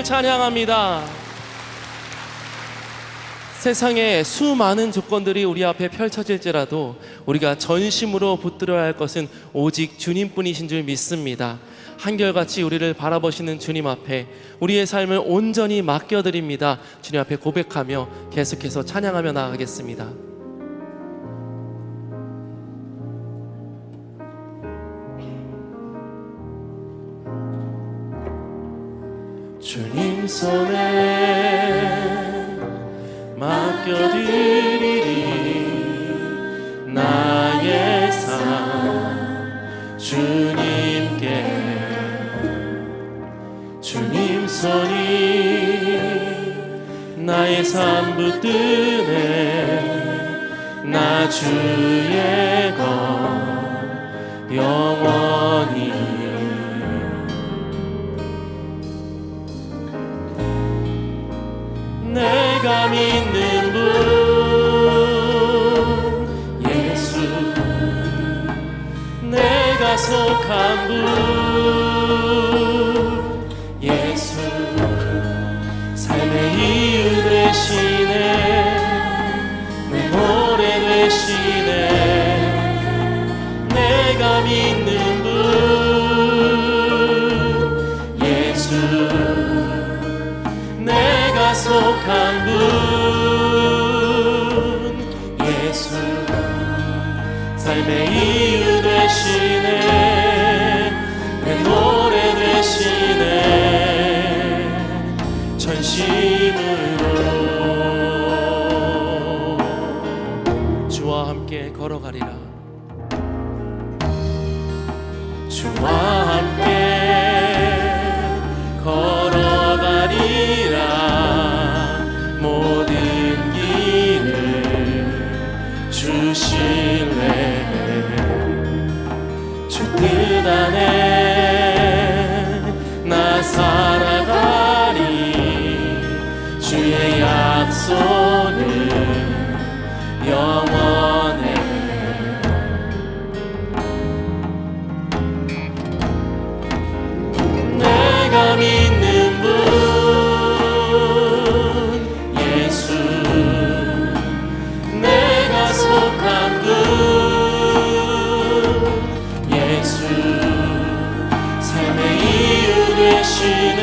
찬양합니다. 세상에 수많은 조건들이 우리 앞에 펼쳐질지라도 우리가 전심으로 붙들어야 할 것은 오직 주님뿐이신 줄 믿습니다. 한결같이 우리를 바라보시는 주님 앞에 우리의 삶을 온전히 맡겨드립니다. 주님 앞에 고백하며 계속해서 찬양하며 나아가겠습니다. 주님 손에 맡겨드리리 나의 삶 주님께. 주님 손이 나의 삶 붙드네. 나 주의 것 영원히. 내가 믿는 분 예수, 내가 속한 분 예수, 삶의 이유 되시네. 내 노래 되시네. 내가 믿는 분 예수, 내가 속한 분 예수, 삶의 이유 되시네. 내 노래 되시네. 전심으로 주와 함께 걸어가리라. 주와 함께 걸어가리라. 모든 길을 주실래. 주 뜻 안에 나 살아가리. 주의 약속은 영원해. 내가 믿는 분 예수, 내가 속한 분 예수, 삶의 이유 되시네.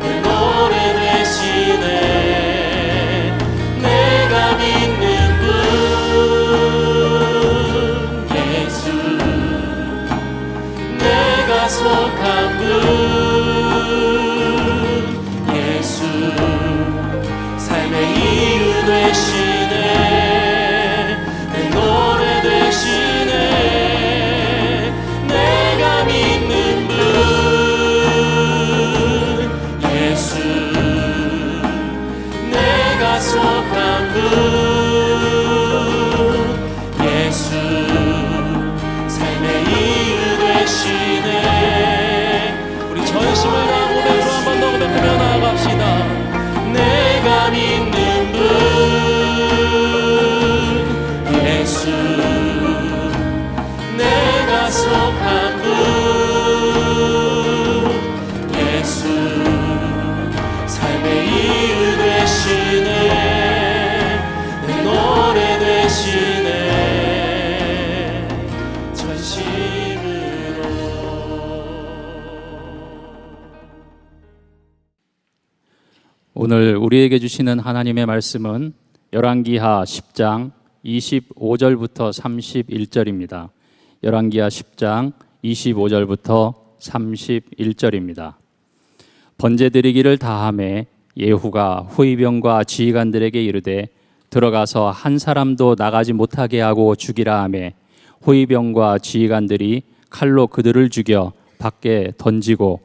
내 노래 되시네. 내가 믿는 분 예수, 내가 속한 분 예수, 삶의 이유 되시네. 내 노래 되시네. 내가 믿는 분 예수, 내가 속한 분 예수, 삶의 이유 되시네. 우리 전심을 다한 고백으로 한 번 더 고백하며 나아갑시다. 내가 믿는 분 예수, 내가 속한 분 예수, 삶의 이유 되시네. 내 노래 되시네. 전심으로. 오늘 우리에게 주시는 하나님의 말씀은 열왕기하 10장 25절부터 31절입니다. 열왕기하 10장 25절부터 31절입니다. 번제드리기를 다하매 예후가 후위병과 지휘관들에게 이르되 들어가서 한 사람도 나가지 못하게 하고 죽이라 하매 후위병과 지휘관들이 칼로 그들을 죽여 밖에 던지고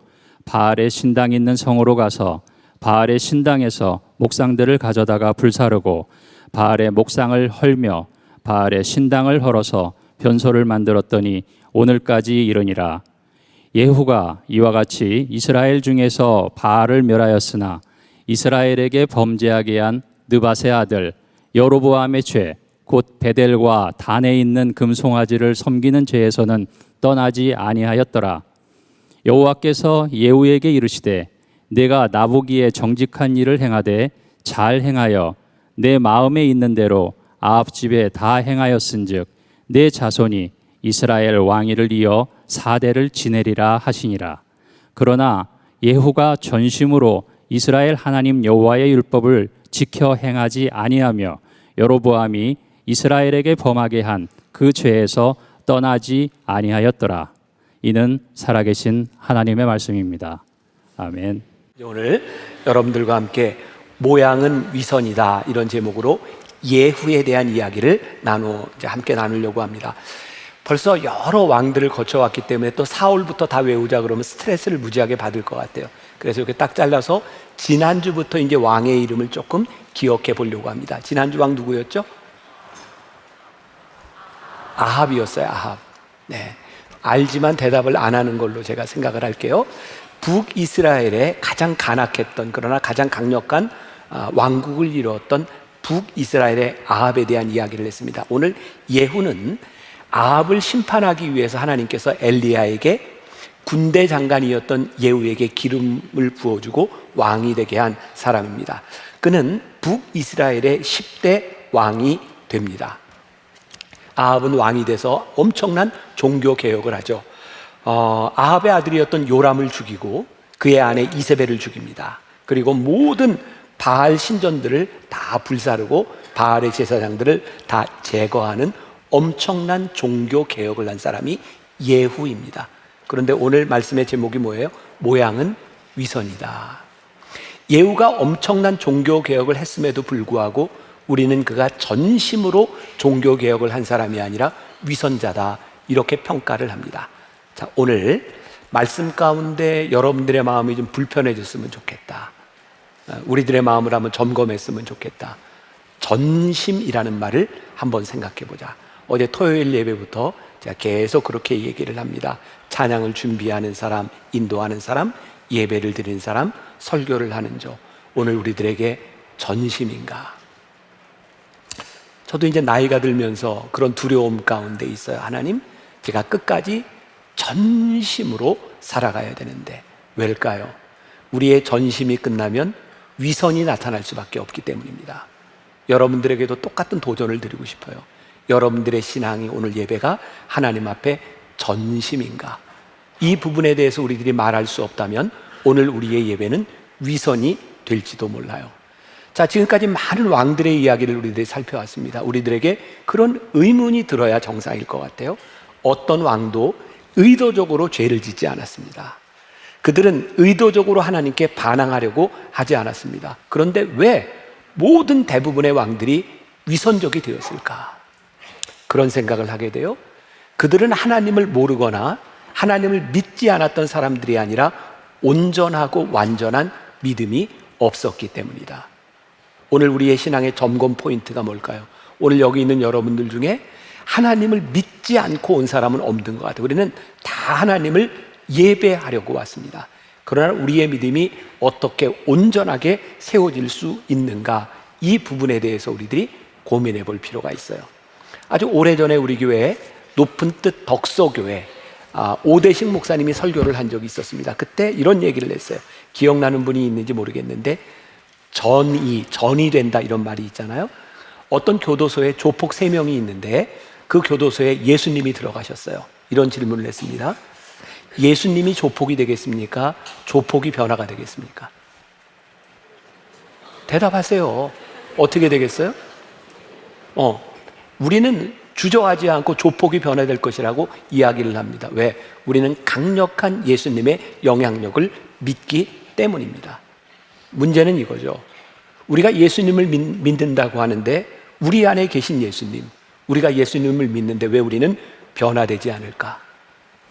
바알의 신당 있는 성으로 가서 바알의 신당에서 목상들을 가져다가 불사르고 바알의 목상을 헐며 바알의 신당을 헐어서 변소를 만들었더니 오늘까지 이르니라. 예후가 이와 같이 이스라엘 중에서 바알을 멸하였으나 이스라엘에게 범죄하게 한 느밧의 아들 여로보암의 죄 곧 베델과 단에 있는 금송아지를 섬기는 죄에서는 떠나지 아니하였더라. 여호와께서 예후에게 이르시되 내가 나보기에 정직한 일을 행하되 잘 행하여 내 마음에 있는 대로 아합 집에 다 행하였은즉 내 자손이 이스라엘 왕위를 이어 4대를 지내리라 하시니라. 그러나 예후가 전심으로 이스라엘 하나님 여호와의 율법을 지켜 행하지 아니하며 여로보암이 이스라엘에게 범하게 한 그 죄에서 떠나지 아니하였더라. 이는 살아계신 하나님의 말씀입니다. 아멘. 오늘 여러분들과 함께 모양은 위선이다 이런 제목으로 예후에 대한 이야기를 함께 나누려고 합니다. 벌써 여러 왕들을 거쳐왔기 때문에 또 사울부터 다 외우자 그러면 스트레스를 무지하게 받을 것 같아요. 그래서 이렇게 딱 잘라서 지난주부터 이제 왕의 이름을 조금 기억해 보려고 합니다. 지난주 왕 누구였죠? 아합이었어요. 아합. 네. 알지만 대답을 안 하는 걸로 제가 생각을 할게요. 북이스라엘의 가장 간악했던 그러나 가장 강력한 왕국을 이루었던 북이스라엘의 아합에 대한 이야기를 했습니다. 오늘 예후는 아합을 심판하기 위해서 하나님께서 엘리야에게 군대 장관이었던 예후에게 기름을 부어주고 왕이 되게 한 사람입니다. 그는 북이스라엘의 10대 왕이 됩니다. 아합은 왕이 돼서 엄청난 종교 개혁을 하죠. 아합의 아들이었던 요람을 죽이고 그의 아내 이세벨을 죽입니다. 그리고 모든 바알 신전들을 다 불사르고 바알의 제사장들을 다 제거하는 엄청난 종교 개혁을 한 사람이 예후입니다. 그런데 오늘 말씀의 제목이 뭐예요? 모양은 위선이다. 예후가 엄청난 종교 개혁을 했음에도 불구하고 우리는 그가 전심으로 종교 개혁을 한 사람이 아니라 위선자다 이렇게 평가를 합니다. 자, 오늘 말씀 가운데 여러분들의 마음이 좀 불편해졌으면 좋겠다. 우리들의 마음을 한번 점검했으면 좋겠다. 전심이라는 말을 한번 생각해 보자. 어제 토요일 예배부터 제가 계속 그렇게 얘기를 합니다. 찬양을 준비하는 사람, 인도하는 사람, 예배를 드리는 사람, 설교를 하는 저. 오늘 우리들에게 전심인가? 저도 이제 나이가 들면서 그런 두려움 가운데 있어요. 하나님, 제가 끝까지 전심으로 살아가야 되는데 왜일까요? 우리의 전심이 끝나면 위선이 나타날 수밖에 없기 때문입니다. 여러분들에게도 똑같은 도전을 드리고 싶어요. 여러분들의 신앙이 오늘 예배가 하나님 앞에 전심인가? 이 부분에 대해서 우리들이 말할 수 없다면 오늘 우리의 예배는 위선이 될지도 몰라요. 자, 지금까지 많은 왕들의 이야기를 우리들이 살펴왔습니다. 우리들에게 그런 의문이 들어야 정상일 것 같아요. 어떤 왕도 의도적으로 죄를 짓지 않았습니다. 그들은 의도적으로 하나님께 반항하려고 하지 않았습니다. 그런데 왜 모든 대부분의 왕들이 위선적이 되었을까? 그런 생각을 하게 돼요. 그들은 하나님을 모르거나 하나님을 믿지 않았던 사람들이 아니라 온전하고 완전한 믿음이 없었기 때문이다. 오늘 우리의 신앙의 점검 포인트가 뭘까요? 오늘 여기 있는 여러분들 중에 하나님을 믿지 않고 온 사람은 없는 것 같아요. 우리는 다 하나님을 예배하려고 왔습니다. 그러나 우리의 믿음이 어떻게 온전하게 세워질 수 있는가? 이 부분에 대해서 우리들이 고민해 볼 필요가 있어요. 아주 오래전에 우리 교회에 높은 뜻 덕서교회 오대식 목사님이 설교를 한 적이 있었습니다. 그때 이런 얘기를 했어요. 기억나는 분이 있는지 모르겠는데 전이 된다 이런 말이 있잖아요. 어떤 교도소에 조폭 3명이 있는데 그 교도소에 예수님이 들어가셨어요. 이런 질문을 했습니다. 예수님이 조폭이 되겠습니까? 조폭이 변화가 되겠습니까? 대답하세요. 어떻게 되겠어요? 우리는 주저하지 않고 조폭이 변화될 것이라고 이야기를 합니다. 왜? 우리는 강력한 예수님의 영향력을 믿기 때문입니다. 문제는 이거죠. 우리가 예수님을 믿는다고 하는데 우리 안에 계신 예수님, 우리가 예수님을 믿는데 왜 우리는 변화되지 않을까?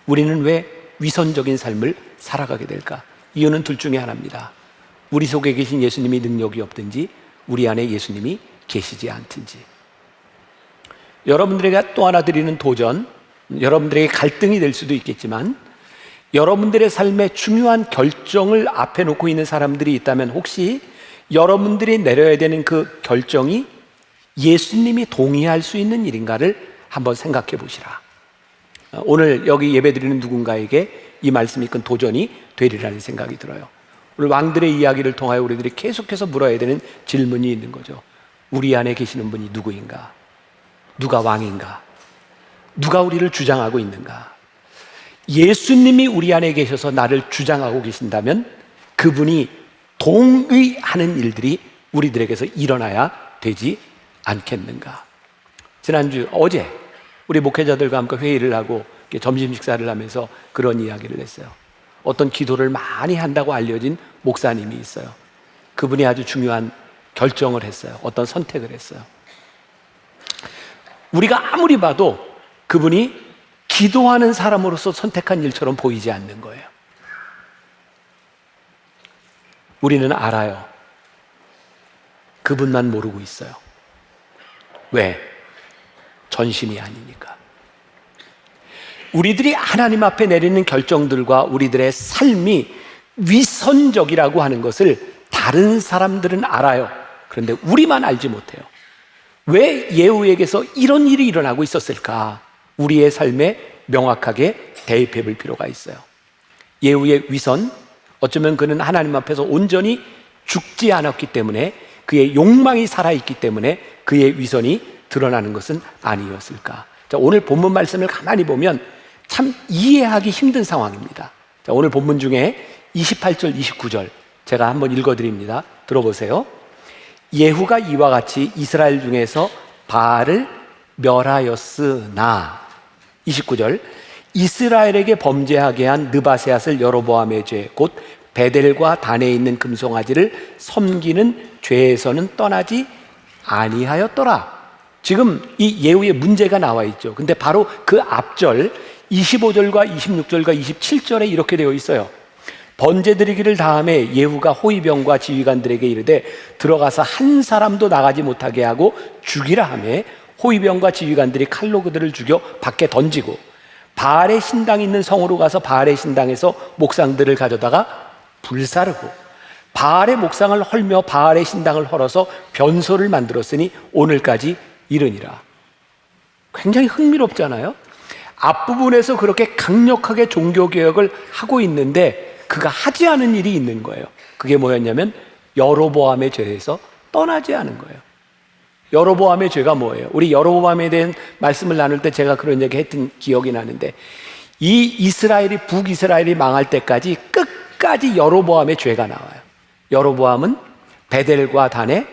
우리는 왜 위선적인 삶을 살아가게 될까? 이유는 둘 중에 하나입니다. 우리 속에 계신 예수님이 능력이 없든지 우리 안에 예수님이 계시지 않든지. 여러분들에게 또 하나 드리는 도전, 여러분들에게 갈등이 될 수도 있겠지만 여러분들의 삶에 중요한 결정을 앞에 놓고 있는 사람들이 있다면 혹시 여러분들이 내려야 되는 그 결정이 예수님이 동의할 수 있는 일인가를 한번 생각해 보시라. 오늘 여기 예배드리는 누군가에게 이 말씀이 큰 도전이 되리라는 생각이 들어요. 오늘 왕들의 이야기를 통하여 우리들이 계속해서 물어야 되는 질문이 있는 거죠. 우리 안에 계시는 분이 누구인가? 누가 왕인가? 누가 우리를 주장하고 있는가? 예수님이 우리 안에 계셔서 나를 주장하고 계신다면 그분이 동의하는 일들이 우리들에게서 일어나야 되지 않겠는가? 지난주 어제 우리 목회자들과 함께 회의를 하고 점심 식사를 하면서 그런 이야기를 했어요. 어떤 기도를 많이 한다고 알려진 목사님이 있어요. 그분이 아주 중요한 결정을 했어요. 어떤 선택을 했어요. 우리가 아무리 봐도 그분이 기도하는 사람으로서 선택한 일처럼 보이지 않는 거예요. 우리는 알아요. 그분만 모르고 있어요. 왜? 전심이 아니니까. 우리들이 하나님 앞에 내리는 결정들과 우리들의 삶이 위선적이라고 하는 것을 다른 사람들은 알아요. 그런데 우리만 알지 못해요. 왜 예후에게서 이런 일이 일어나고 있었을까? 우리의 삶에 명확하게 대입해 볼 필요가 있어요. 예후의 위선, 어쩌면 그는 하나님 앞에서 온전히 죽지 않았기 때문에, 그의 욕망이 살아있기 때문에 그의 위선이 드러나는 것은 아니었을까? 자, 오늘 본문 말씀을 가만히 보면 참 이해하기 힘든 상황입니다. 자, 오늘 본문 중에 28절, 29절 제가 한번 읽어드립니다. 들어보세요. 예후가 이와 같이 이스라엘 중에서 바알을 멸하였으나, 29절, 이스라엘에게 범죄하게 한 느바세앗을 여로보암의 죄, 곧 베델과 단에 있는 금송아지를 섬기는 죄에서는 떠나지 아니하였더라. 지금 이 예후의 문제가 나와 있죠. 근데 바로 그 앞절 25절과 26절과 27절에 이렇게 되어 있어요. 번제 드리기를 다음에 예후가 호위병과 지휘관들에게 이르되 들어가서 한 사람도 나가지 못하게 하고 죽이라 하며 호위병과 지휘관들이 칼로 그들을 죽여 밖에 던지고 바알의 신당이 있는 성으로 가서 바알의 신당에서 목상들을 가져다가 불사르고 바알의 목상을 헐며 바알의 신당을 헐어서 변소를 만들었으니 오늘까지 이르니라. 굉장히 흥미롭잖아요. 앞부분에서 그렇게 강력하게 종교개혁을 하고 있는데 그가 하지 않은 일이 있는 거예요. 그게 뭐였냐면 여로보암의 죄에서 떠나지 않은 거예요. 여로보암의 죄가 뭐예요? 우리 여로보암에 대한 말씀을 나눌 때 제가 그런 얘기 했던 기억이 나는데, 이 이스라엘이, 북이스라엘이 망할 때까지 끝까지 여로보암의 죄가 나와요. 여로보암은 베델과 단에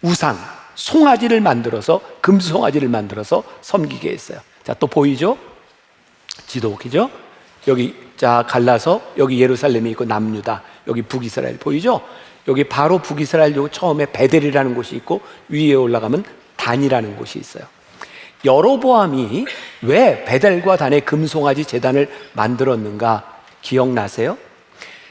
우상, 송아지를 만들어서, 금송아지를 만들어서 섬기게 했어요. 자, 또 보이죠? 지도기죠? 여기 자 갈라서 여기 예루살렘이 있고 남유다, 여기 북이스라엘 보이죠? 여기 바로 북이스라엘 요 처음에 베델이라는 곳이 있고 위에 올라가면 단이라는 곳이 있어요. 여로보암이 왜 베델과 단의 금송아지 제단을 만들었는가 기억나세요?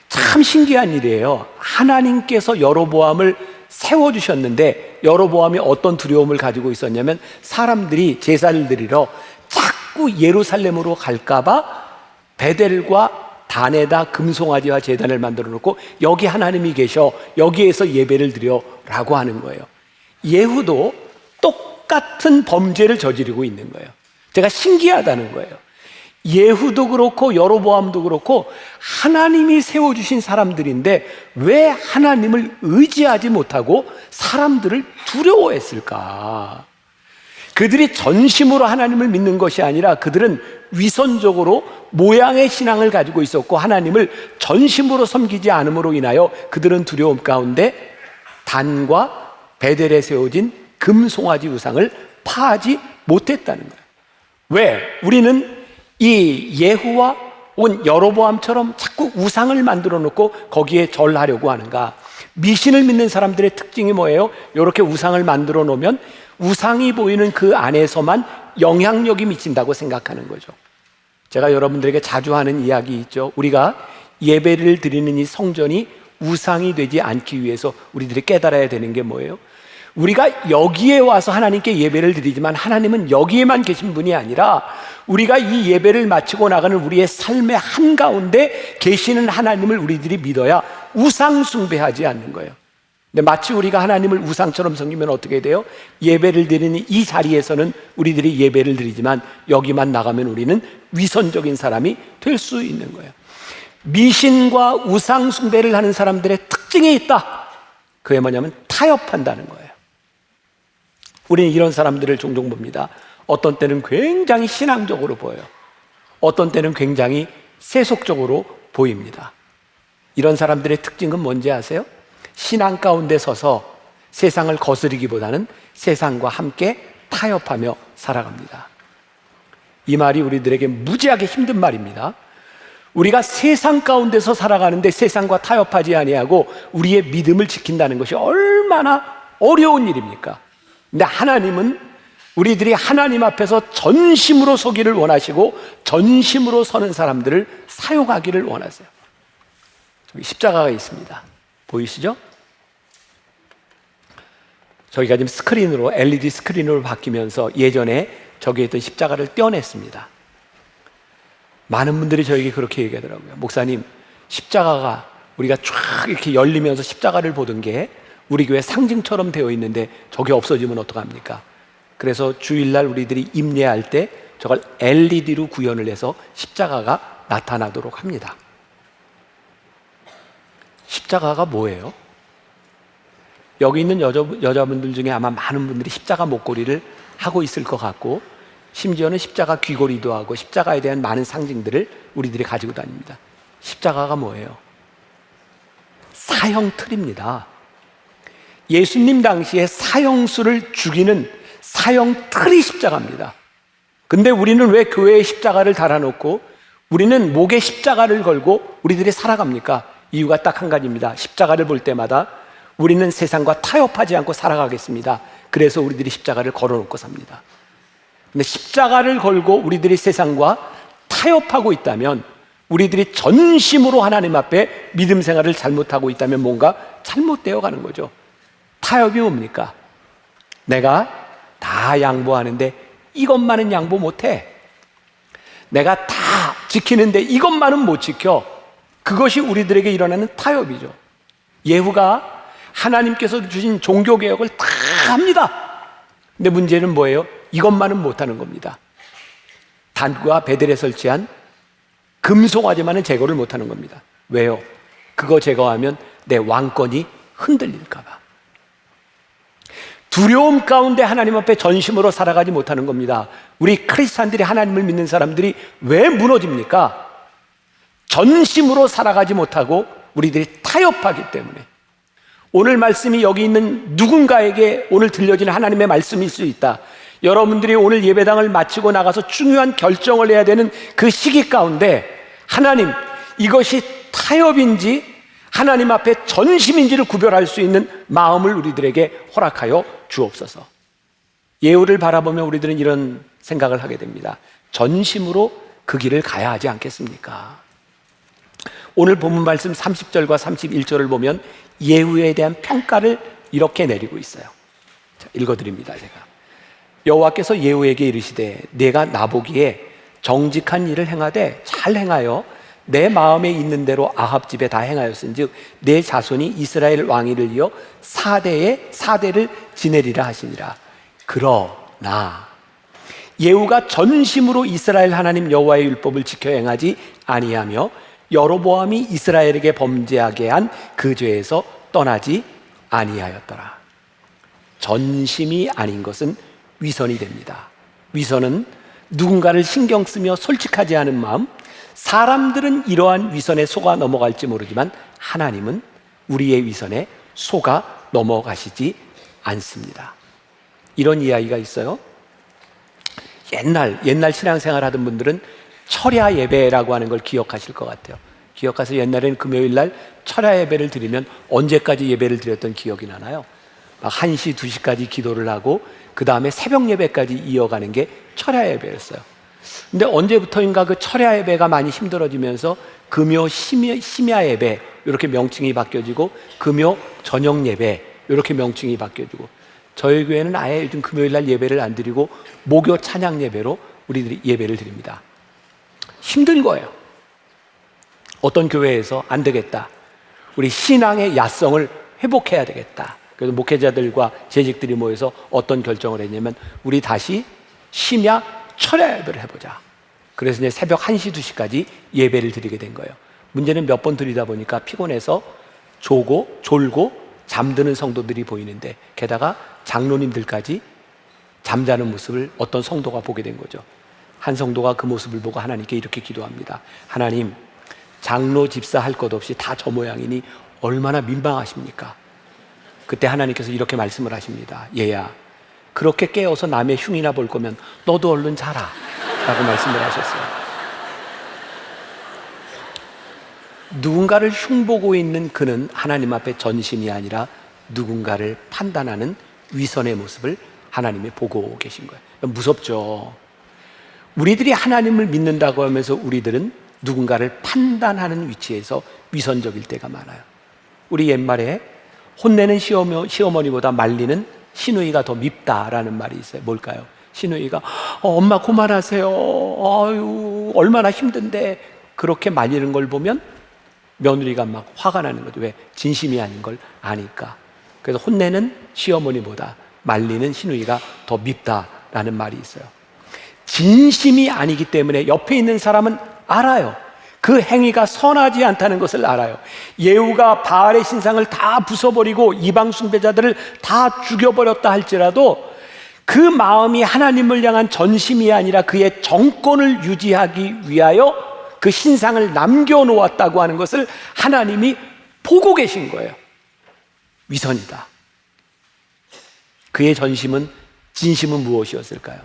참 신기한 일이에요. 하나님께서 여로보암을 세워주셨는데 여로보암이 어떤 두려움을 가지고 있었냐면 사람들이 제사를 드리러 자꾸 예루살렘으로 갈까봐 베델과 단에다 금송아지와 제단을 만들어 놓고 여기 하나님이 계셔, 여기에서 예배를 드려 라고 하는 거예요. 예후도 똑같은 범죄를 저지르고 있는 거예요. 제가 신기하다는 거예요. 예후도 그렇고 여로보암도 그렇고 하나님이 세워주신 사람들인데 왜 하나님을 의지하지 못하고 사람들을 두려워했을까? 그들이 전심으로 하나님을 믿는 것이 아니라 그들은 위선적으로 모양의 신앙을 가지고 있었고 하나님을 전심으로 섬기지 않음으로 인하여 그들은 두려움 가운데 단과 베델에 세워진 금송아지 우상을 파하지 못했다는 거예요. 왜? 우리는 이 예후와 온 여로보암처럼 자꾸 우상을 만들어 놓고 거기에 절하려고 하는가? 미신을 믿는 사람들의 특징이 뭐예요? 이렇게 우상을 만들어 놓으면 우상이 보이는 그 안에서만 영향력이 미친다고 생각하는 거죠. 제가 여러분들에게 자주 하는 이야기 있죠. 우리가 예배를 드리는 이 성전이 우상이 되지 않기 위해서 우리들이 깨달아야 되는 게 뭐예요? 우리가 여기에 와서 하나님께 예배를 드리지만 하나님은 여기에만 계신 분이 아니라 우리가 이 예배를 마치고 나가는 우리의 삶의 한가운데 계시는 하나님을 우리들이 믿어야 우상 숭배하지 않는 거예요. 근데 마치 우리가 하나님을 우상처럼 섬기면 어떻게 돼요? 예배를 드리는 이 자리에서는 우리들이 예배를 드리지만 여기만 나가면 우리는 위선적인 사람이 될 수 있는 거예요. 미신과 우상 숭배를 하는 사람들의 특징이 있다. 그게 뭐냐면 타협한다는 거예요. 우리는 이런 사람들을 종종 봅니다. 어떤 때는 굉장히 신앙적으로 보여요. 어떤 때는 굉장히 세속적으로 보입니다. 이런 사람들의 특징은 뭔지 아세요? 신앙 가운데 서서 세상을 거스르기보다는 세상과 함께 타협하며 살아갑니다. 이 말이 우리들에게 무지하게 힘든 말입니다. 우리가 세상 가운데서 살아가는데 세상과 타협하지 아니하고 우리의 믿음을 지킨다는 것이 얼마나 어려운 일입니까? 근데 하나님은 우리들이 하나님 앞에서 전심으로 서기를 원하시고 전심으로 서는 사람들을 사용하기를 원하세요. 저기 십자가가 있습니다. 보이시죠? 저희가 지금 스크린으로, LED 스크린으로 바뀌면서 예전에 저기에 있던 십자가를 떼어냈습니다. 많은 분들이 저에게 그렇게 얘기하더라고요. 목사님, 십자가가 우리가 쫙 이렇게 열리면서 십자가를 보던 게 우리 교회 상징처럼 되어 있는데 저게 없어지면 어떡합니까? 그래서 주일날 우리들이 임례할 때 저걸 LED로 구현을 해서 십자가가 나타나도록 합니다. 십자가가 뭐예요? 여기 있는 여자분들 중에 아마 많은 분들이 십자가 목걸이를 하고 있을 것 같고, 심지어는 십자가 귀걸이도 하고 십자가에 대한 많은 상징들을 우리들이 가지고 다닙니다. 십자가가 뭐예요? 사형틀입니다. 예수님 당시에 사형수를 죽이는 사형틀이 십자가입니다. 근데 우리는 왜 교회에 십자가를 달아놓고 우리는 목에 십자가를 걸고 우리들이 살아갑니까? 이유가 딱 한 가지입니다. 십자가를 볼 때마다 우리는 세상과 타협하지 않고 살아가겠습니다. 그래서 우리들이 십자가를 걸어놓고 삽니다. 근데 십자가를 걸고 우리들이 세상과 타협하고 있다면, 우리들이 전심으로 하나님 앞에 믿음 생활을 잘못하고 있다면 뭔가 잘못되어 가는 거죠. 타협이 뭡니까? 내가 다 양보하는데 이것만은 양보 못해. 내가 다 지키는데 이것만은 못 지켜. 그것이 우리들에게 일어나는 타협이죠. 예후가 하나님께서 주신 종교개혁을 다 합니다. 근데 문제는 뭐예요? 이것만은 못하는 겁니다. 단과 베델에 설치한 금송아지만은 제거를 못하는 겁니다. 왜요? 그거 제거하면 내 왕권이 흔들릴까 봐. 두려움 가운데 하나님 앞에 전심으로 살아가지 못하는 겁니다. 우리 크리스찬들이, 하나님을 믿는 사람들이 왜 무너집니까? 전심으로 살아가지 못하고 우리들이 타협하기 때문에. 오늘 말씀이 여기 있는 누군가에게 오늘 들려지는 하나님의 말씀일 수 있다. 여러분들이 오늘 예배당을 마치고 나가서 중요한 결정을 해야 되는 그 시기 가운데 하나님, 이것이 타협인지 하나님 앞에 전심인지를 구별할 수 있는 마음을 우리들에게 허락하여 주옵소서. 예후를 바라보며 우리들은 이런 생각을 하게 됩니다. 전심으로 그 길을 가야 하지 않겠습니까? 오늘 본문 말씀 30절과 31절을 보면 예후에 대한 평가를 이렇게 내리고 있어요. 자, 읽어드립니다. 제가. 여호와께서 예후에게 이르시되 내가 나보기에 정직한 일을 행하되 잘 행하여 내 마음에 있는 대로 아합 집에 다 행하였은즉 내 자손이 이스라엘 왕위를 이어 4대를 지내리라 하시니라. 그러나 예후가 전심으로 이스라엘 하나님 여호와의 율법을 지켜 행하지 아니하며 여로보암이 이스라엘에게 범죄하게 한 그 죄에서 떠나지 아니하였더라. 전심이 아닌 것은 위선이 됩니다. 위선은 누군가를 신경 쓰며 솔직하지 않은 마음. 사람들은 이러한 위선에 속아 넘어갈지 모르지만 하나님은 우리의 위선에 속아 넘어가시지 않습니다. 이런 이야기가 있어요. 옛날 신앙생활 하던 분들은 철야 예배라고 하는 걸 기억하실 것 같아요. 기억하세요? 옛날에는 금요일 날 철야 예배를 드리면 언제까지 예배를 드렸던 기억이 나나요? 막 1시, 2시까지 기도를 하고 그 다음에 새벽 예배까지 이어가는 게 철야 예배였어요. 근데 언제부터인가 그 철야 예배가 많이 힘들어지면서 금요 심야 예배 이렇게 명칭이 바뀌어지고 금요 저녁 예배 이렇게 명칭이 바뀌어지고, 저희 교회는 아예 요즘 금요일 날 예배를 안 드리고 목요 찬양 예배로 우리들이 예배를 드립니다. 힘든 거예요. 어떤 교회에서 안 되겠다, 우리 신앙의 야성을 회복해야 되겠다. 그래서 목회자들과 재직들이 모여서 어떤 결정을 했냐면 우리 다시 심야 철야 예배를 해보자. 그래서 이제 새벽 1시, 2시까지 예배를 드리게 된 거예요. 문제는 몇 번 들이다 보니까 피곤해서 졸고 잠드는 성도들이 보이는데, 게다가 장로님들까지 잠자는 모습을 어떤 성도가 보게 된 거죠. 한 성도가 그 모습을 보고 하나님께 이렇게 기도합니다. 하나님, 장로 집사 할 것 없이 다 저 모양이니 얼마나 민망하십니까? 그때 하나님께서 이렇게 말씀을 하십니다. 얘야, 그렇게 깨어서 남의 흉이나 볼 거면 너도 얼른 자라 라고 말씀을 하셨어요. 누군가를 흉보고 있는 그는 하나님 앞에 전심이 아니라 누군가를 판단하는 위선의 모습을 하나님이 보고 계신 거예요. 무섭죠. 우리들이 하나님을 믿는다고 하면서 우리들은 누군가를 판단하는 위치에서 위선적일 때가 많아요. 우리 옛말에 혼내는 시어머니보다 말리는 시누이가 더 밉다라는 말이 있어요. 뭘까요? 시누이가 엄마 그만하세요. 아유 얼마나 힘든데, 그렇게 말리는 걸 보면 며느리가 막 화가 나는 거죠. 왜? 진심이 아닌 걸 아니까. 그래서 혼내는 시어머니보다 말리는 시누이가 더 밉다라는 말이 있어요. 진심이 아니기 때문에 옆에 있는 사람은 알아요. 그 행위가 선하지 않다는 것을 알아요. 예후가 바알의 신상을 다 부숴버리고 이방 숭배자들을 다 죽여버렸다 할지라도 그 마음이 하나님을 향한 전심이 아니라 그의 정권을 유지하기 위하여 그 신상을 남겨놓았다고 하는 것을 하나님이 보고 계신 거예요. 위선이다. 그의 전심은, 진심은 무엇이었을까요?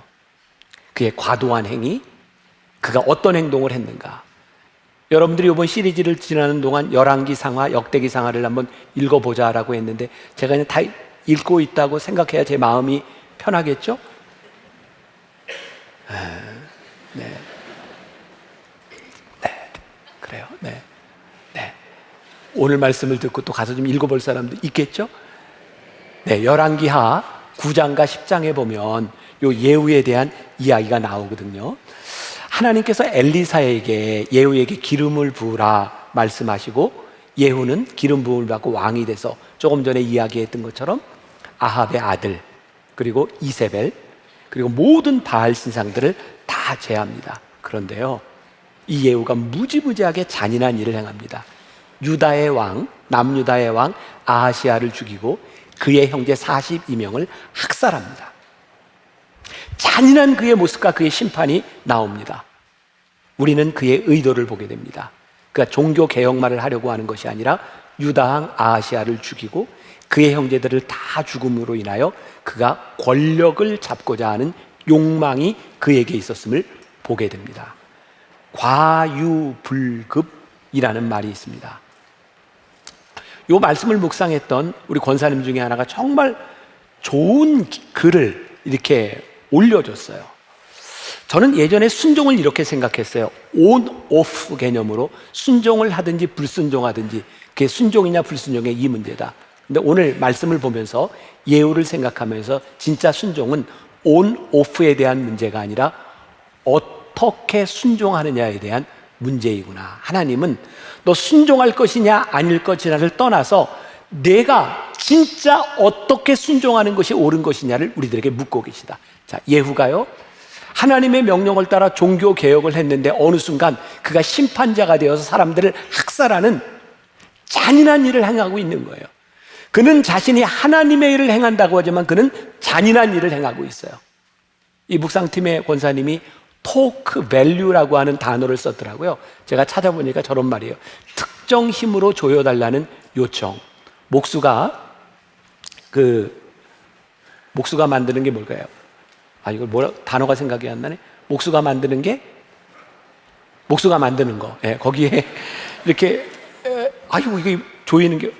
그의 과도한 행위, 그가 어떤 행동을 했는가. 여러분들이 이번 시리즈를 지나는 동안 열왕기 상하, 역대기 상하를 한번 읽어보자라고 했는데, 제가 그냥 다 읽고 있다고 생각해야 제 마음이 편하겠죠? 네. 그래요. 네. 오늘 말씀을 듣고 또 가서 좀 읽어볼 사람도 있겠죠? 네, 열왕기하 9장과 10장에 보면 요 예후에 대한 이야기가 나오거든요. 하나님께서 엘리사에게, 예후에게 기름을 부으라 말씀하시고, 예후는 기름 부음을 받고 왕이 돼서 조금 전에 이야기했던 것처럼 아합의 아들, 그리고 이세벨, 그리고 모든 바알 신상들을 다 제압합니다. 그런데요, 이 예후가 무지무지하게 잔인한 일을 행합니다. 유다의 왕, 남유다의 왕 아하시아를 죽이고 그의 형제 42명을 학살합니다. 잔인한 그의 모습과 그의 심판이 나옵니다. 우리는 그의 의도를 보게 됩니다. 그가 종교 개혁만을 하려고 하는 것이 아니라 유다왕 아하시아를 죽이고 그의 형제들을 다 죽음으로 인하여 그가 권력을 잡고자 하는 욕망이 그에게 있었음을 보게 됩니다. 과유불급이라는 말이 있습니다. 이 말씀을 묵상했던 우리 권사님 중에 하나가 정말 좋은 글을 이렇게 올려줬어요. 저는 예전에 순종을 이렇게 생각했어요. 온, 오프 개념으로 순종을 하든지 불순종하든지 그게 순종이냐 불순종의 이 문제다. 근데 오늘 말씀을 보면서 예후를 생각하면서 진짜 순종은 온, 오프에 대한 문제가 아니라 어떻게 순종하느냐에 대한 문제이구나. 하나님은 너 순종할 것이냐 아닐 것이냐를 떠나서 내가 진짜 어떻게 순종하는 것이 옳은 것이냐를 우리들에게 묻고 계시다. 자, 예후가요, 하나님의 명령을 따라 종교 개혁을 했는데 어느 순간 그가 심판자가 되어서 사람들을 학살하는 잔인한 일을 행하고 있는 거예요. 그는 자신이 하나님의 일을 행한다고 하지만 그는 잔인한 일을 행하고 있어요. 이 묵상팀의 권사님이 토크 밸류라고 하는 단어를 썼더라고요. 제가 찾아보니까 저런 말이에요. 특정 힘으로 조여달라는 요청. 목수가 만드는 게 뭘까요? 이걸 단어가 생각이 안 나네. 목수가 만드는 거. 예, 거기에 이렇게 이게 조이는 게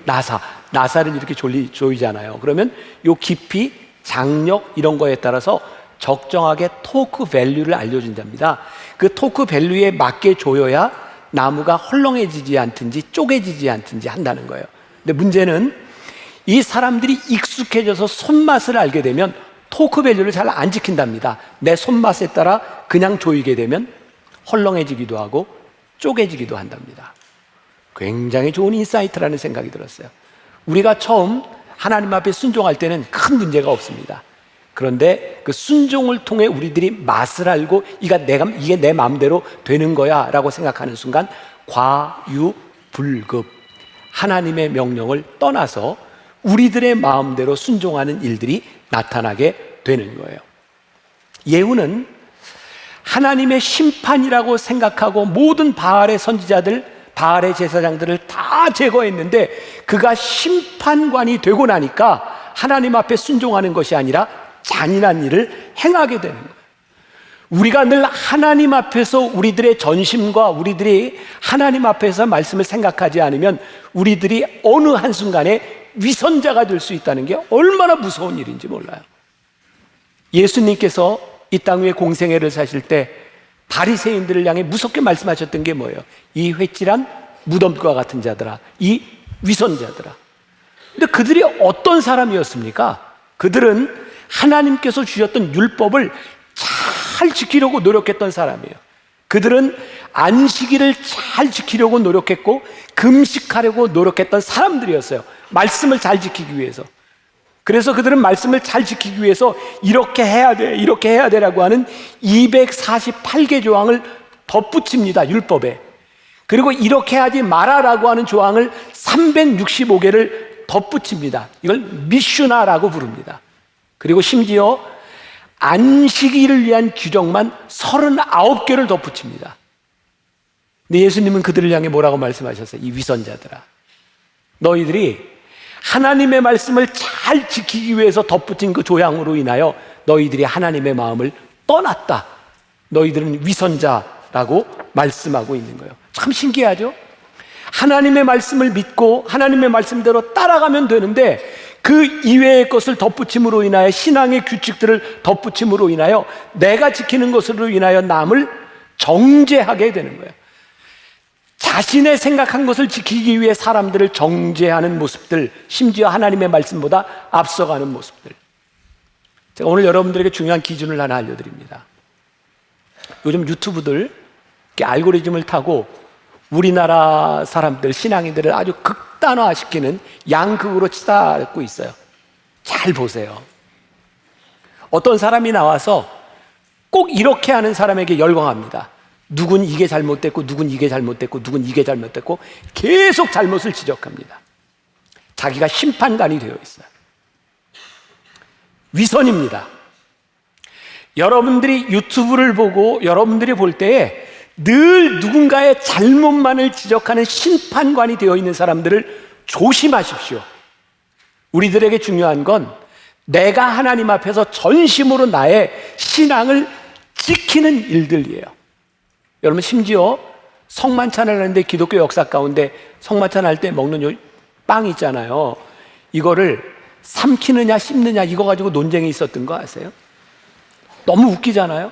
나사를 이렇게 조이잖아요. 그러면 요 깊이, 장력 이런 거에 따라서 적정하게 토크 밸류를 알려준답니다. 그 토크 밸류에 맞게 조여야 나무가 헐렁해지지 않든지 쪼개지지 않든지 한다는 거예요. 근데 문제는 이 사람들이 익숙해져서 손맛을 알게 되면 토크 밸류를 잘 안 지킨답니다. 내 손맛에 따라 그냥 조이게 되면 헐렁해지기도 하고 쪼개지기도 한답니다. 굉장히 좋은 인사이트라는 생각이 들었어요. 우리가 처음 하나님 앞에 순종할 때는 큰 문제가 없습니다. 그런데 그 순종을 통해 우리들이 맛을 알고 이게 내 마음대로 되는 거야 라고 생각하는 순간 과유불급, 하나님의 명령을 떠나서 우리들의 마음대로 순종하는 일들이 나타나게 되는 거예요. 예후는 하나님의 심판이라고 생각하고 모든 바알의 선지자들, 바알의 제사장들을 다 제거했는데 그가 심판관이 되고 나니까 하나님 앞에 순종하는 것이 아니라 잔인한 일을 행하게 되는 거예요. 우리가 늘 하나님 앞에서 우리들의 전심과 우리들이 하나님 앞에서 말씀을 생각하지 않으면 우리들이 어느 한순간에 위선자가 될 수 있다는 게 얼마나 무서운 일인지 몰라요. 예수님께서 이 땅 위에 공생애를 사실 때 바리새인들을 향해 무섭게 말씀하셨던 게 뭐예요? 이 회칠한 무덤과 같은 자들아, 이 위선자들아. 근데 그들이 어떤 사람이었습니까? 그들은 하나님께서 주셨던 율법을 잘 지키려고 노력했던 사람이에요. 그들은 안식일을 잘 지키려고 노력했고 금식하려고 노력했던 사람들이었어요. 말씀을 잘 지키기 위해서. 그래서 그들은 말씀을 잘 지키기 위해서 이렇게 해야 돼, 이렇게 해야 되라고 하는 248개 조항을 덧붙입니다, 율법에. 그리고 이렇게 하지 마라라고 하는 조항을 365개를 덧붙입니다. 이걸 미슈나라고 부릅니다. 그리고 심지어 안식일을 위한 규정만 39개를 덧붙입니다. 근데 예수님은 그들을 향해 뭐라고 말씀하셨어요? 이 위선자들아, 너희들이 하나님의 말씀을 잘 지키기 위해서 덧붙인 그 조항으로 인하여 너희들이 하나님의 마음을 떠났다. 너희들은 위선자라고 말씀하고 있는 거예요. 참 신기하죠? 하나님의 말씀을 믿고 하나님의 말씀대로 따라가면 되는데 그 이외의 것을 덧붙임으로 인하여, 신앙의 규칙들을 덧붙임으로 인하여 내가 지키는 것으로 인하여 남을 정죄하게 되는 거예요. 자신의 생각한 것을 지키기 위해 사람들을 정죄하는 모습들, 심지어 하나님의 말씀보다 앞서가는 모습들. 제가 오늘 여러분들에게 중요한 기준을 하나 알려드립니다. 요즘 유튜브들 알고리즘을 타고 우리나라 사람들, 신앙인들을 아주 극단화시키는 양극으로 치닫고 있어요. 잘 보세요. 어떤 사람이 나와서 꼭 이렇게 하는 사람에게 열광합니다. 누군 이게 잘못됐고, 누군 이게 잘못됐고, 누군 이게 잘못됐고, 계속 잘못을 지적합니다. 자기가 심판관이 되어 있어요. 위선입니다. 여러분들이 유튜브를 보고 여러분들이 볼 때에 늘 누군가의 잘못만을 지적하는 심판관이 되어 있는 사람들을 조심하십시오. 우리들에게 중요한 건 내가 하나님 앞에서 전심으로 나의 신앙을 지키는 일들이에요. 여러분, 심지어 성만찬을 하는데 기독교 역사 가운데 성만찬 할 때 먹는 빵 있잖아요. 이거를 삼키느냐 씹느냐 이거 가지고 논쟁이 있었던 거 아세요? 너무 웃기잖아요.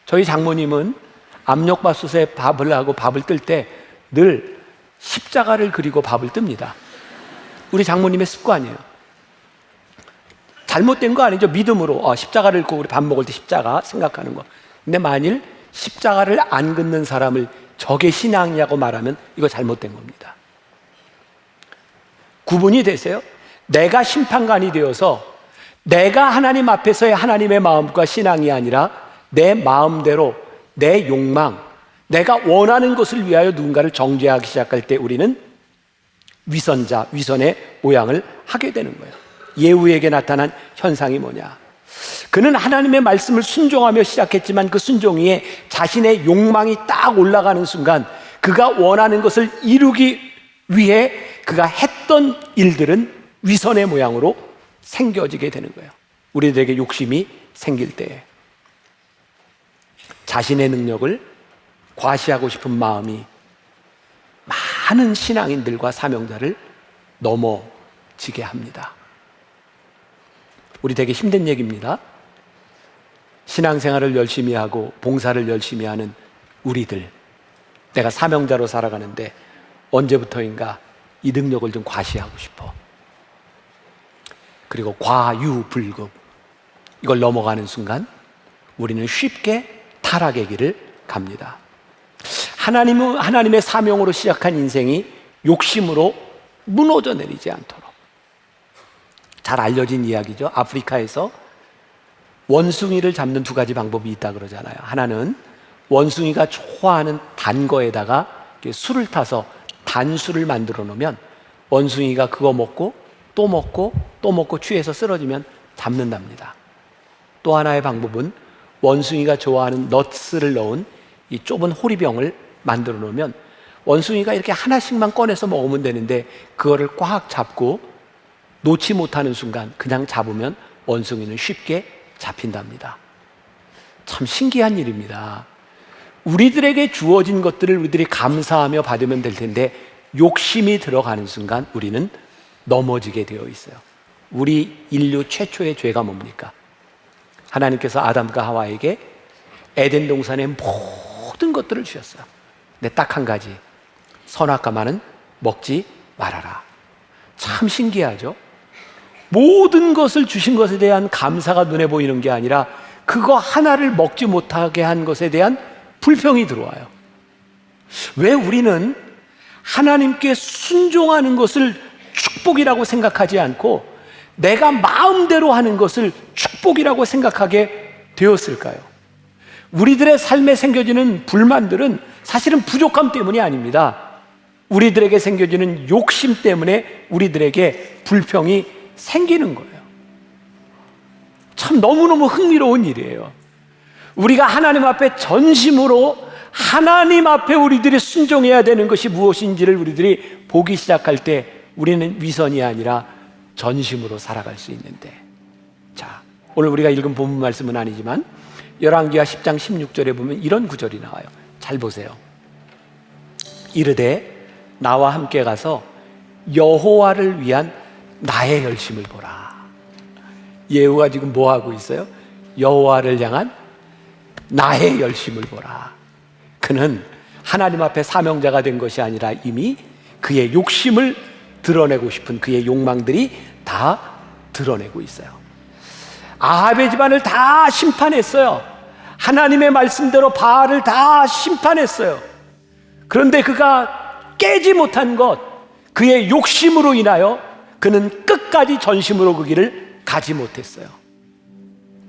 저희 장모님은 압력밥솥에 밥을 하고 밥을 뜰 때 늘 십자가를 그리고 밥을 뜹니다. 우리 장모님의 습관이에요. 잘못된 거 아니죠. 믿음으로 십자가를 긋고 우리 밥 먹을 때 십자가 생각하는 거. 근데 만일 십자가를 안 긋는 사람을 저게 신앙이라고 말하면 이거 잘못된 겁니다. 구분이 되세요? 내가 심판관이 되어서 내가 하나님 앞에서의 하나님의 마음과 신앙이 아니라 내 마음대로 내 욕망, 내가 원하는 것을 위하여 누군가를 정죄하기 시작할 때 우리는 위선자, 위선의 모양을 하게 되는 거예요. 예후에게 나타난 현상이 뭐냐? 그는 하나님의 말씀을 순종하며 시작했지만 그 순종 위에 자신의 욕망이 딱 올라가는 순간 그가 원하는 것을 이루기 위해 그가 했던 일들은 위선의 모양으로 생겨지게 되는 거예요. 우리들에게 욕심이 생길 때에 자신의 능력을 과시하고 싶은 마음이 많은 신앙인들과 사명자를 넘어지게 합니다. 우리 되게 힘든 얘기입니다. 신앙생활을 열심히 하고 봉사를 열심히 하는 우리들, 내가 사명자로 살아가는데 언제부터인가 이 능력을 좀 과시하고 싶어. 그리고 과유불급, 이걸 넘어가는 순간 우리는 쉽게 타락의 길을 갑니다. 하나님의 사명으로 시작한 인생이 욕심으로 무너져 내리지 않도록. 잘 알려진 이야기죠. 아프리카에서 원숭이를 잡는 두 가지 방법이 있다 그러잖아요. 하나는 원숭이가 좋아하는 단 거에다가 이렇게 술을 타서 단술을 만들어 놓으면 원숭이가 그거 먹고 또 먹고 또 먹고 취해서 쓰러지면 잡는답니다. 또 하나의 방법은 원숭이가 좋아하는 넛스를 넣은 이 좁은 호리병을 만들어 놓으면 원숭이가 이렇게 하나씩만 꺼내서 먹으면 되는데 그거를 꽉 잡고 놓지 못하는 순간 그냥 잡으면 원숭이는 쉽게 잡힌답니다. 참 신기한 일입니다. 우리들에게 주어진 것들을 우리들이 감사하며 받으면 될 텐데 욕심이 들어가는 순간 우리는 넘어지게 되어 있어요. 우리 인류 최초의 죄가 뭡니까? 하나님께서 아담과 하와에게 에덴 동산의 모든 것들을 주셨어요. 근데 딱 한 가지, 선악과만은 먹지 말아라. 참 신기하죠? 모든 것을 주신 것에 대한 감사가 눈에 보이는 게 아니라 그거 하나를 먹지 못하게 한 것에 대한 불평이 들어와요. 왜 우리는 하나님께 순종하는 것을 축복이라고 생각하지 않고 내가 마음대로 하는 것을 축복이라고 생각하게 되었을까요? 우리들의 삶에 생겨지는 불만들은 사실은 부족함 때문이 아닙니다. 우리들에게 생겨지는 욕심 때문에 우리들에게 불평이 생기는 거예요. 참 너무너무 흥미로운 일이에요. 우리가 하나님 앞에 전심으로 하나님 앞에 우리들이 순종해야 되는 것이 무엇인지를 우리들이 보기 시작할 때 우리는 위선이 아니라 전심으로 살아갈 수 있는데, 자, 오늘 우리가 읽은 본문 말씀은 아니지만 열왕기하 10장 16절에 보면 이런 구절이 나와요. 잘 보세요. 이르되 나와 함께 가서 여호와를 위한 나의 열심을 보라. 예후가 지금 뭐 하고 있어요? 여호와를 향한 나의 열심을 보라. 그는 하나님 앞에 사명자가 된 것이 아니라 이미 그의 욕심을 드러내고 싶은 그의 욕망들이 다 드러내고 있어요. 아합의 집안을 다 심판했어요. 하나님의 말씀대로 바알을 다 심판했어요. 그런데 그가 깨지 못한 것, 그의 욕심으로 인하여 그는 끝까지 전심으로 그 길을 가지 못했어요.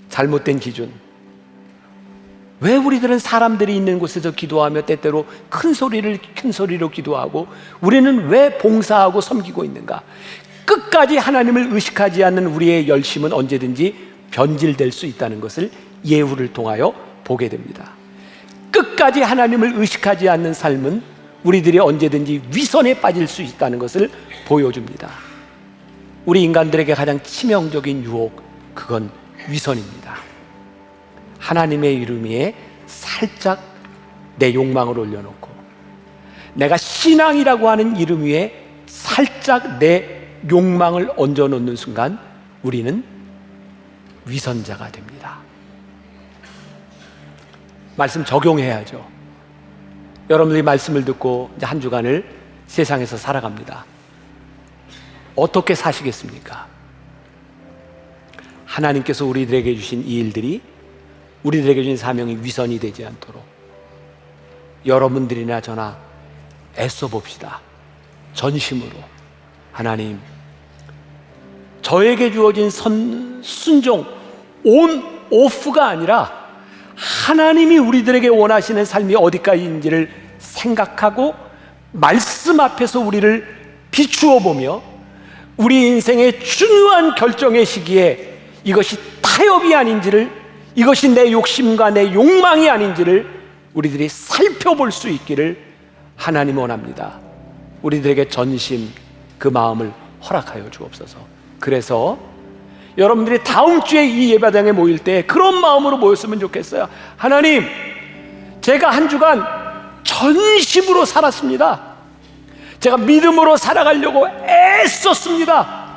잘못된 기준. 왜 우리들은 사람들이 있는 곳에서 기도하며 때때로 큰 소리로 기도하고 우리는 왜 봉사하고 섬기고 있는가? 끝까지 하나님을 의식하지 않는 우리의 열심은 언제든지 변질될 수 있다는 것을 예후를 통하여 보게 됩니다. 끝까지 하나님을 의식하지 않는 삶은 우리들이 언제든지 위선에 빠질 수 있다는 것을 보여줍니다. 우리 인간들에게 가장 치명적인 유혹, 그건 위선입니다. 하나님의 이름 위에 살짝 내 욕망을 올려놓고 내가 신앙이라고 하는 이름 위에 살짝 내 욕망을 얹어놓는 순간 우리는 위선자가 됩니다. 말씀 적용해야죠. 여러분들이 말씀을 듣고 이제 한 주간을 세상에서 살아갑니다. 어떻게 사시겠습니까? 하나님께서 우리들에게 주신 이 일들이 우리들에게 주신 사명이 위선이 되지 않도록 여러분들이나 저나 애써 봅시다. 전심으로 하나님, 저에게 주어진 순종, 온 오프가 아니라 하나님이 우리들에게 원하시는 삶이 어디까지인지를 생각하고 말씀 앞에서 우리를 비추어 보며 우리 인생의 중요한 결정의 시기에 이것이 타협이 아닌지를, 이것이 내 욕심과 내 욕망이 아닌지를 우리들이 살펴볼 수 있기를 하나님 원합니다. 우리들에게 전심, 그 마음을 허락하여 주옵소서. 그래서 여러분들이 다음 주에 이 예배당에 모일 때 그런 마음으로 모였으면 좋겠어요. 하나님, 제가 한 주간 전심으로 살았습니다. 제가 믿음으로 살아가려고 애썼습니다.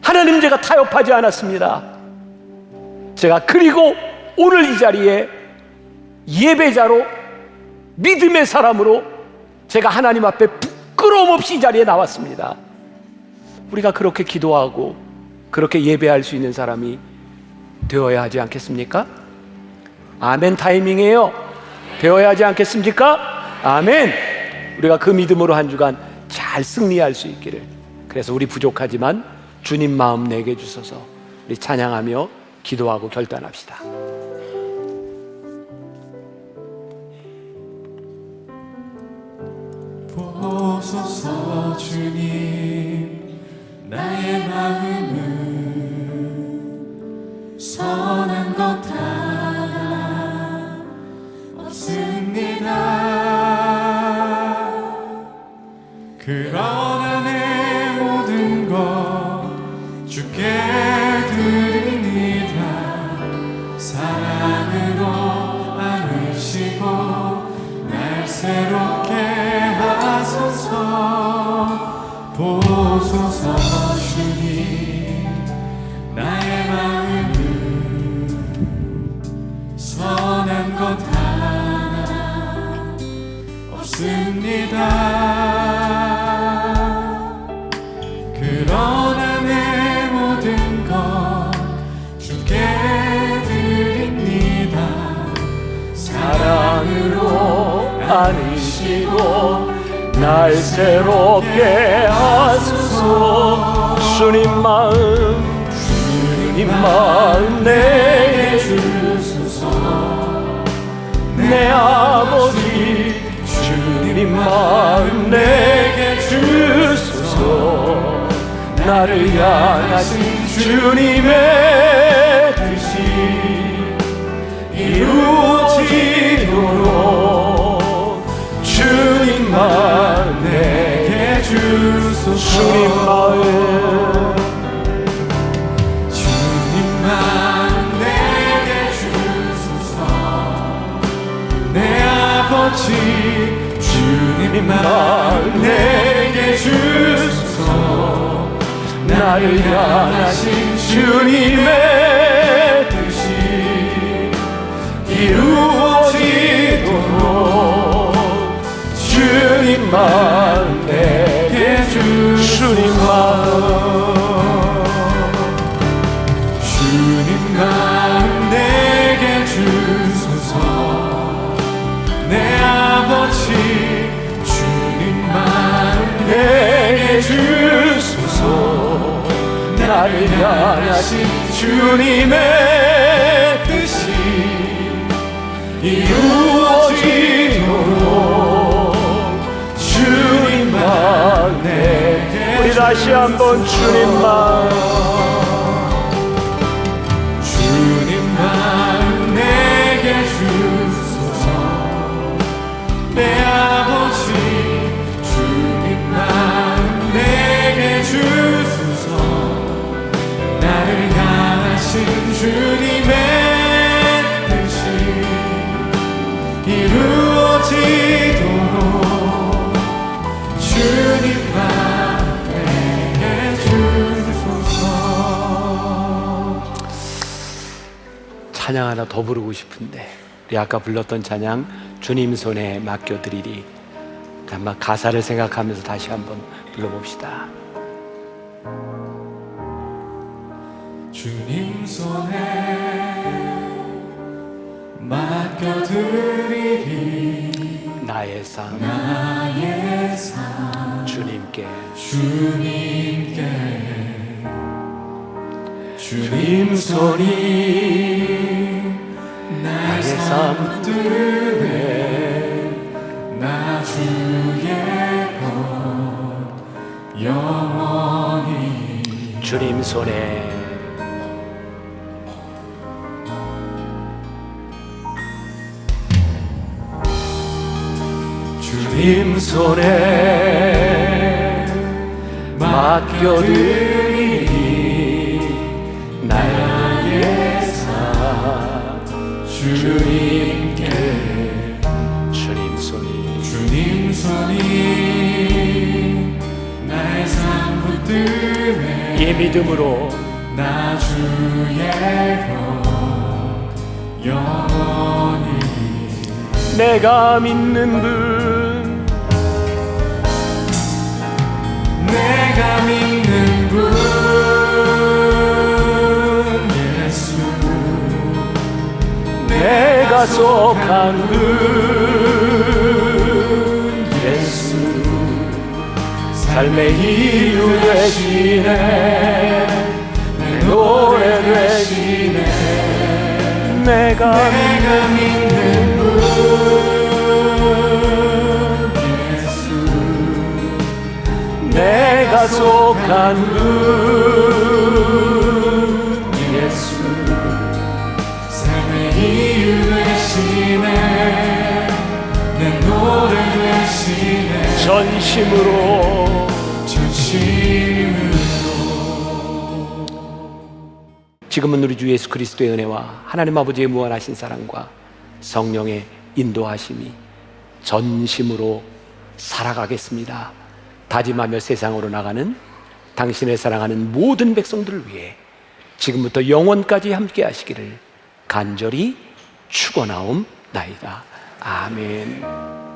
하나님, 제가 타협하지 않았습니다. 제가 그리고 오늘 이 자리에 예배자로, 믿음의 사람으로 제가 하나님 앞에 부끄러움 없이 이 자리에 나왔습니다. 우리가 그렇게 기도하고 그렇게 예배할 수 있는 사람이 되어야 하지 않겠습니까? 아멘 타이밍이에요. 되어야 하지 않겠습니까? 아멘. 우리가 그 믿음으로 한 주간 잘 승리할 수 있기를. 그래서 우리 부족하지만 주님 마음 내게 주소서. 우리 찬양하며 기도하고 결단합시다. 주님 나의 마음은 선한 것 하나 없습니다. 그러나 내 모든 것 주께 드립니다. 사랑으로 안으시고 날 새롭게 하소서. 보소서 주님 나의 마음은 선한 것 하나 없습니다. 그러나 내 모든 것 주께 드립니다. 사랑으로 안으시고 날 새롭게 하소서. 주님 마음 내게 주소서. 내 아버지 주님 마음 내게 주소서. 나를 향하신 주님의 뜻이 이루어지도록 주님 마음 내게 주소서. 주님 마음 내게 주소서. 내 아버지 주님 마음 내게 주소서. 나를 향하신 주님의 뜻이 이루어지도록 주님 마음 내게 주님 마음 내게 주소서. 내 아버지 주님 마음 내게 주소서. 나를 향하신 주님의 뜻이 이루어지도록 주님 마음 내게. 우리 다시 한번 주님 마음 내게 주소서. 내 아버지 주님 마음 내게 주소서. 나를 향하신 주님의 뜻이 이루어지도록 주님 마음 내게 주소서. 찬양 하나 더 부르고 싶은데 우리 아까 불렀던 찬양 주님 손에 맡겨드리리. 한번 가사를 생각하면서 다시 한번 불러봅시다. 주님 손에 맡겨드리리. 나의 삶 주님께 주님 손이 나의 삶 붙들네. 나 주의 것 영원히. 주님 손에 주님 손에 맡겨드리니 나의 삶 주님께. 주님 손이 나의 삶 붙들네. 이 믿음으로 나 주의 것 영원히. 내가 믿는 분 내가 믿는 분 예수. 내가 속한 분 예수. 삶의 이유 되시네. 내 노래 되시네. 내가 믿는 분 예수. 내가 속한 분 예수 삶의 이유 되시네 내 노래 되시네 전심으로 전심으로 지금은 우리 주 예수 그리스도의 은혜와 하나님 아버지의 무한하신 사랑과 성령의 인도하심이 전심으로 살아가겠습니다 다짐하며 세상으로 나가는 당신의 사랑하는 모든 백성들을 위해 지금부터 영원까지 함께 하시기를 간절히 축원하옵나이다. 아멘.